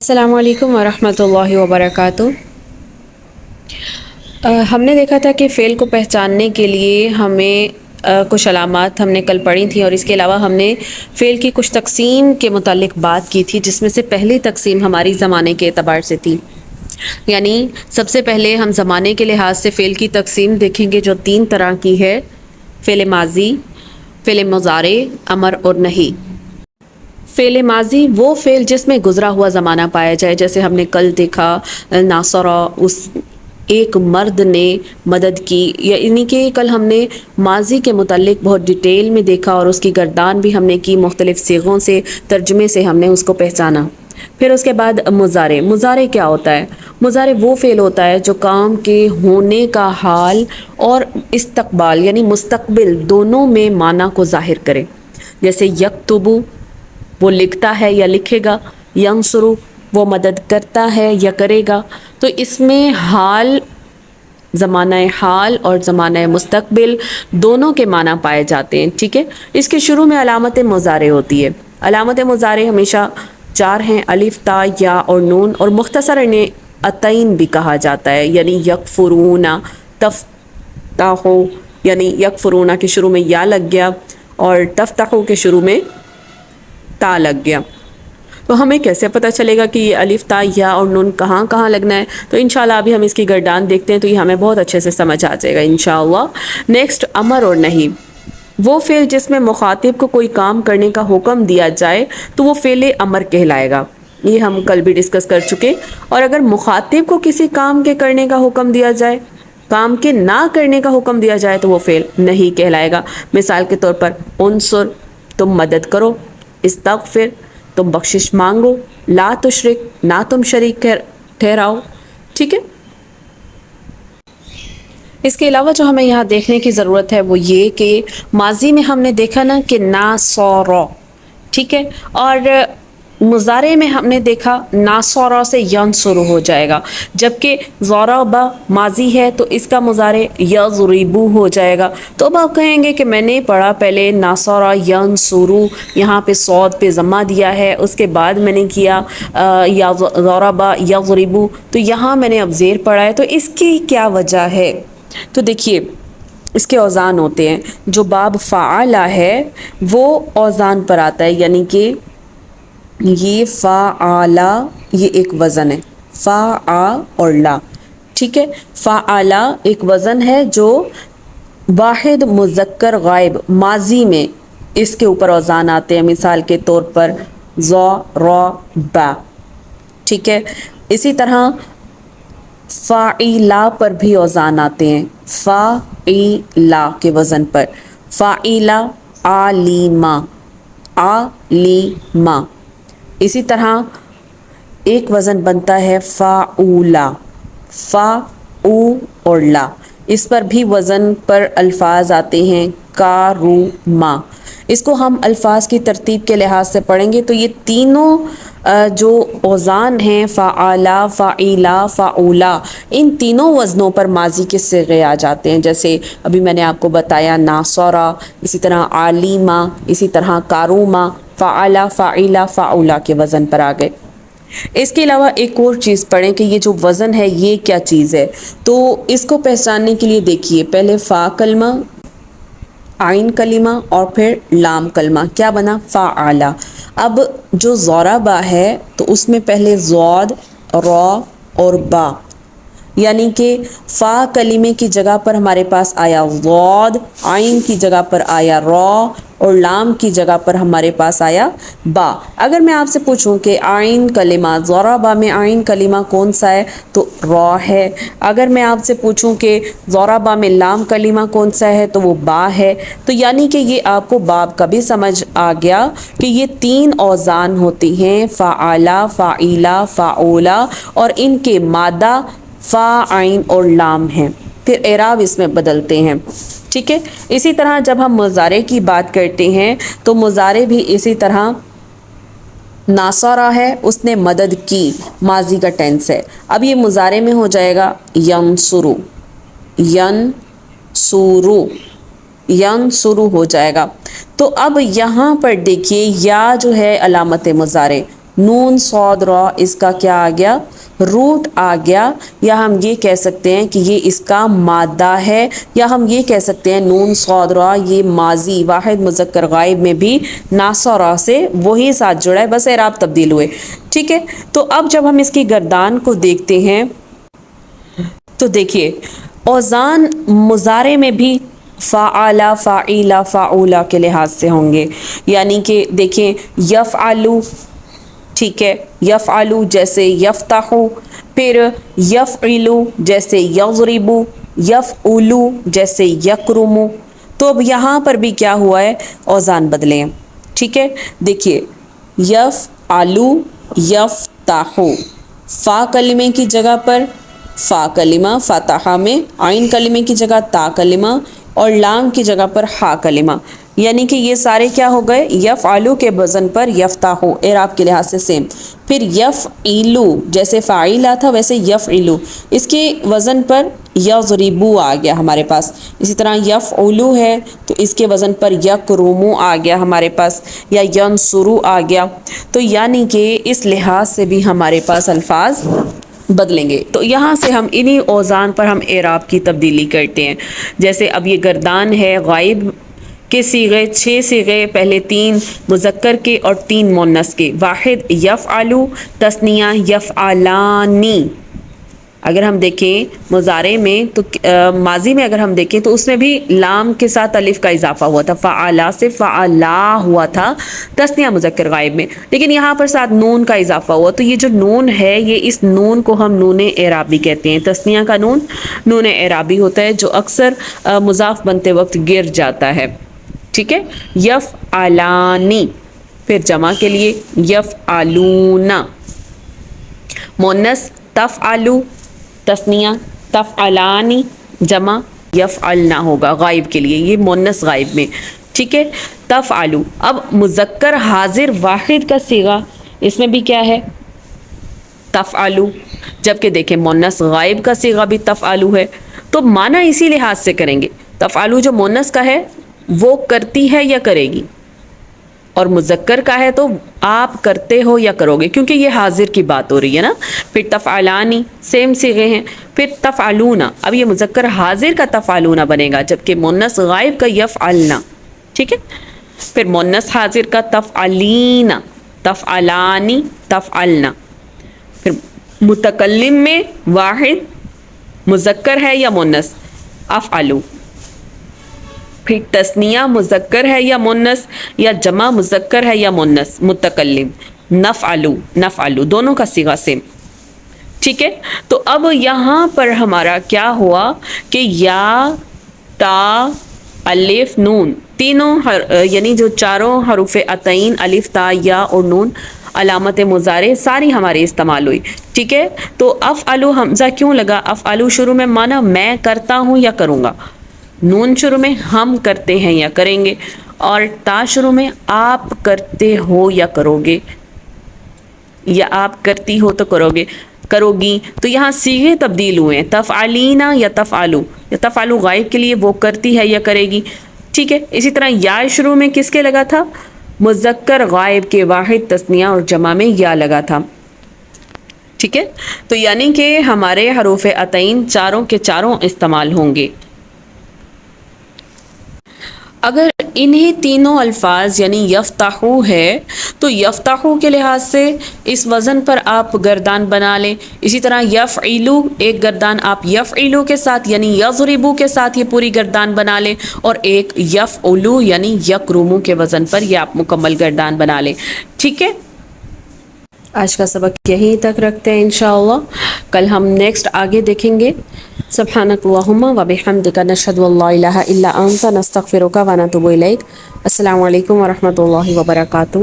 अस्सलामु अलैकुम वरहमतुल्लाहि वबरकातुह। हमने देखा था कि फ़ेल को पहचानने के लिए हमें कुछ अलामात हमने कल पढ़ी थी, और इसके अलावा हमने फ़ेल की कुछ तकसीम के मुतालिक बात की थी, जिसमें से पहली तकसीम हमारी ज़माने के एतबार से थी। यानी सबसे पहले हम ज़माने के लिहाज से फ़ेल की तकसीम देखेंगे, जो 3 तरह की है: फ़ेल माजी, फ़ेल मुज़ारे, अमर और नहीं। फ़ेल माजी वो फ़ेल जिसमें गुज़रा हुआ ज़माना पाया जाए, जैसे हमने कल देखा नासरा, उस एक मर्द ने मदद की, यानी कि कल हमने माजी के मुतालिक बहुत डिटेल में देखा और उसकी गर्दान भी हमने की, मुख्तलिफ़ सीगों से, तर्जमे से हमने उसको पहचाना। फिर उसके बाद मुज़ारे। मुज़ारे क्या होता है? मुज़ारे वो फ़ेल होता है जो काम के होने का हाल और इस्तकबाल यानी मुस्तकबिल दोनों में माना को ज़ाहिर करे। जैसे यक्तुबु वो लिखता है या लिखेगा, यंसुरु वो मदद करता है या करेगा। तो इसमें हाल, ज़माना हाल और ज़माना मुस्तकबिल दोनों के माना पाए जाते हैं। ठीक है, इसके शुरू में अलामत मुज़ारे होती है। अलामत मुज़ारे हमेशा 4 हैं: अलिफ, ता, या और नून, और मुख्तसर इन्हें अतैन भी कहा जाता है। यानी यकफुरूना, तफ्ताहु, यानी यकफुरूना के शुरू में या लग गया और तफ्ताहु के शुरू में ता लग गया। तो हमें कैसे पता चलेगा कि ये अलिफ, ता, या और नून कहाँ कहाँ लगना है? तो इंशाल्लाह अभी हम इसकी गर्दान देखते हैं, तो ये हमें बहुत अच्छे से समझ आ जाएगा इंशाल्लाह। नेक्स्ट, अमर और नहीं। वो फ़ेल जिसमें मुखातिब को कोई काम करने का हुक्म दिया जाए तो वो फ़ेल अमर कहलाएगा। ये हम कल भी डिस्कस कर चुके। और अगर मुखातिब को किसी काम के करने का हुक्म दिया जाए, काम के ना करने का हुक्म दिया जाए, तो वो फ़ेल नहीं कहलाएगा। मिसाल के तौर पर, उनसुर तुम मदद करो, इस्तगफिर तुम बख्शिश मांगो, ला तुशरिक ना तुम शरीक ठहराओ। ठीक है, इसके अलावा जो हमें यहाँ देखने की ज़रूरत है वो ये कि माजी में हमने देखा ना कि नासौरा, ठीक है, और मुज़ारे में हमने देखा नासौरा से यंसुरु हो जाएगा, जबकि ज़रबा माजी है तो इसका मुज़ारे यज़रिबु हो जाएगा। तो अब आप कहेंगे कि मैंने पढ़ा पहले नासौरा यंसुरु, यहाँ पे सौद पे ज़म्मा दिया है, उसके बाद मैंने किया या ज़रबा यज़रिबु, तो यहाँ मैंने अब ज़ेर पढ़ा है, तो इसकी क्या वजह है? तो देखिए, इसके औज़ान होते हैं। जो बाब फ़ाअला है वो औज़ान पर आता है, यानी कि ये फ़ाअला ये एक वज़न है, फ़ा और ला। ठीक है, फ़ाअला एक वज़न है जो वाहिद मुज़क्कर गायब माजी में इसके ऊपर औज़ान आते हैं। मिसाल के तौर पर ज़रबा। ठीक है, इसी तरह फ़ाइला पर भी औज़ान आते हैं, फ़ाइला के वज़न पर। फ़ाइला आलिमा, आलिमा। इसी तरह एक वज़न बनता है फ़ाऊला, फ़ाऊ और ला, इस पर भी वज़न पर अल्फाज आते हैं, कारुमा। इसको हम अल्फाज की तरतीब के लिहाज से पढ़ेंगे तो ये तीनों जो औज़ान हैं, फ़ाआला, फ़ाइला, फ़ाऊला, इन तीनों वज़नों पर माजी के सिग़े आ जाते हैं। जैसे अभी मैंने आपको बताया नासरा, इसी तरह आलिमा, इसी तरह कारुमा, फ़ाआला, फ़ाइला, फ़ाऊला के वज़न पर आ गए। इसके अलावा एक और चीज़ पढ़ें कि ये जो वज़न है ये क्या चीज़ है। तो इसको पहचानने के लिए देखिए, पहले फ़ा कलमा, आइन कलिमा और फिर लाम कलमा, क्या बना? फ़ाआला। अब जो ज़रबा है तो उसमें पहले ज़ौद, रॉ और बा, यानी कि फ़ा कलिमे की जगह पर हमारे पास आया ज़ौद, आइन की जगह पर आया रॉ और लाम की जगह पर हमारे पास आया बा। अगर मैं आपसे पूछूं कि आइन कलिमा, ज़रबा में आइन कलिमा कौन सा है, तो रॉ है। अगर मैं आपसे पूछूं कि ज़रबा में लाम कलिमा कौन सा है, तो वो बा है। तो यानी कि ये आपको बाब का भी समझ आ गया कि ये 3 औज़ान होती हैं, फ़ाआला, फ़ाइला, फ़ाऊला, और इनके मादा फ़ा, आइन और लाम हैं। फिर एराब इसमें बदलते हैं। ठीक है, इसी तरह जब हम मुज़ारे की बात करते हैं तो मुज़ारे भी इसी तरह, नासरा है उसने मदद की, माजी का टेंस है। अब ये मुज़ारे में हो जाएगा यंसुरु, यंसुरु, यंसुरु हो जाएगा। तो अब यहाँ पर देखिए, या जो है अलामत मुज़ारे, نون صاد را اس کا کیا آ گیا؟ روٹ آ گیا، یا ہم یہ کہہ سکتے ہیں کہ یہ اس کا مادہ ہے، یا ہم یہ کہہ سکتے ہیں نون صاد را یہ ماضی واحد مذکر غائب میں بھی ناصا را سے وہی ساتھ جڑا ہے، بس اعراب تبدیل ہوئے، ٹھیک ہے۔ تو اب جب ہم اس کی گردان کو دیکھتے ہیں تو دیکھیے اوزان مضارع میں بھی فعلا فعیلا فعولا کے لحاظ سے ہوں گے، یعنی کہ دیکھیں یفعلو، ٹھیک ہے، یفعلو جیسے یفتحو، پھر یفعلو جیسے یضربو، یفعلو جیسے یکرمو۔ تو اب یہاں پر بھی کیا ہوا ہے؟ اوزان بدلے ہیں، ٹھیک ہے۔ دیکھیے یفعلو، یفتحو، فا کلمے کی جگہ پر فا کلمہ، فاتحہ میں عین کلمے کی جگہ تا کلمہ، اور لام کی جگہ پر ہا کلمہ، یعنی کہ یہ سارے کیا ہو گئے؟ یفعلو کے وزن پر یفتحو، اعراب کے لحاظ سے سیم۔ پھر یفعلو جیسے فاعلہ تھا ویسے یفعلو، اس کے وزن پر یضربو آ گیا ہمارے پاس۔ اسی طرح یفعلو ہے تو اس کے وزن پر یکرمو آ گیا ہمارے پاس، یا ینصرو آ گیا۔ تو یعنی کہ اس لحاظ سے بھی ہمارے پاس الفاظ بدلیں گے۔ تو یہاں سے ہم انہی اوزان پر ہم اعراب کی تبدیلی کرتے ہیں۔ جیسے اب یہ گردان ہے غائب کے صیغے، 6 صیغے، پہلے 3 مذکر کے اور 3 مؤنث کے۔ واحد یفعلو، تثنیہ یفعلانی۔ اگر ہم دیکھیں مضارع میں تو ماضی میں اگر ہم دیکھیں تو اس میں بھی لام کے ساتھ الف کا اضافہ ہوا تھا، فعلا سے فعلا ہوا تھا تثنیہ مذکر غائب میں، لیکن یہاں پر ساتھ نون کا اضافہ ہوا۔ تو یہ جو نون ہے یہ اس نون کو ہم نون اعرابی کہتے ہیں۔ تثنیہ کا نون نون اعرابی ہوتا ہے جو اکثر مضاف بنتے وقت گر جاتا ہے، ٹھیک ہے۔ یفعلانی، پھر جمع کے لیے یفعلون، مؤنث تفعلو، تثنیہ تفعلانی، جمع یفعلنا ہوگا غائب کے لیے، یہ مؤنث غائب میں، ٹھیک ہے۔ تفعلو، اب مذکر حاضر واحد کا صیغہ اس میں بھی کیا ہے؟ تفعلو، جبکہ دیکھیں مؤنث غائب کا صیغہ بھی تفعلو ہے، تو معنی اسی لحاظ سے کریں گے۔ تفعلو جو مؤنث کا ہے وہ کرتی ہے یا کرے گی، اور مذکر کا ہے تو آپ کرتے ہو یا کرو گے، کیونکہ یہ حاضر کی بات ہو رہی ہے نا۔ پھر تفعلانی سیم صیغے ہیں، پھر تفعلون، اب یہ مذکر حاضر کا تفعلون بنے گا جبکہ مؤنث غائب کا یفعلنا، ٹھیک ہے۔ پھر مؤنث حاضر کا تفعلین، تفعلانی، تفعلنا۔ پھر متکلم میں واحد مذکر ہے یا مؤنث؟ افعلو۔ پھر تثنیہ مذکر ہے یا مؤنث، یا جمع مذکر ہے یا مؤنث؟ متکلم، نفعلو، نفعلو، دونوں کا صیغہ سیم، ٹھیک ہے۔ تو اب یہاں پر ہمارا کیا ہوا کہ یا، تا، الف، نون، تینوں یعنی جو چاروں حروف عطئین الف، تا، یا اور نون علامت مضارع ساری ہماری استعمال ہوئی، ٹھیک ہے۔ تو افعلو حمزہ کیوں لگا؟ افعلو شروع میں مانا میں کرتا ہوں یا کروں گا، نون شروع میں ہم کرتے ہیں یا کریں گے، اور تا شروع میں آپ کرتے ہو یا کرو گے، یا آپ کرتی ہو تو کرو گے، کرو گی۔ تو یہاں صیغے تبدیل ہوئے ہیں، تفعلینا یا تفعلو، یا تفعلو غائب کے لیے وہ کرتی ہے یا کرے گی، ٹھیک ہے۔ اسی طرح یا شروع میں کس کے لگا تھا؟ مذکر غائب کے واحد تثنیہ اور جمع میں یا لگا تھا، ٹھیک ہے۔ تو یعنی کہ ہمارے حروف عطئین چاروں کے چاروں استعمال ہوں گے۔ اگر انہی تینوں الفاظ یعنی یفتحو ہے تو یفتحو کے لحاظ سے اس وزن پر آپ گردان بنا لیں، اسی طرح یفعلو ایک گردان آپ یفعلو کے ساتھ یعنی یضربو کے ساتھ یہ پوری گردان بنا لیں، اور ایک یفعلو یعنی یکرمو کے وزن پر یہ آپ مکمل گردان بنا لیں، ٹھیک ہے۔ آج کا سبق یہیں تک رکھتے ہیں انشاءاللہ، کل ہم نیکسٹ آگے دیکھیں گے۔ سبحانک اللہم و بحمدک نشہد ان لا الہ الا انت نستغفرک و نتوب الیک۔ السلام علیکم ورحمۃ اللہ وبرکاتہ۔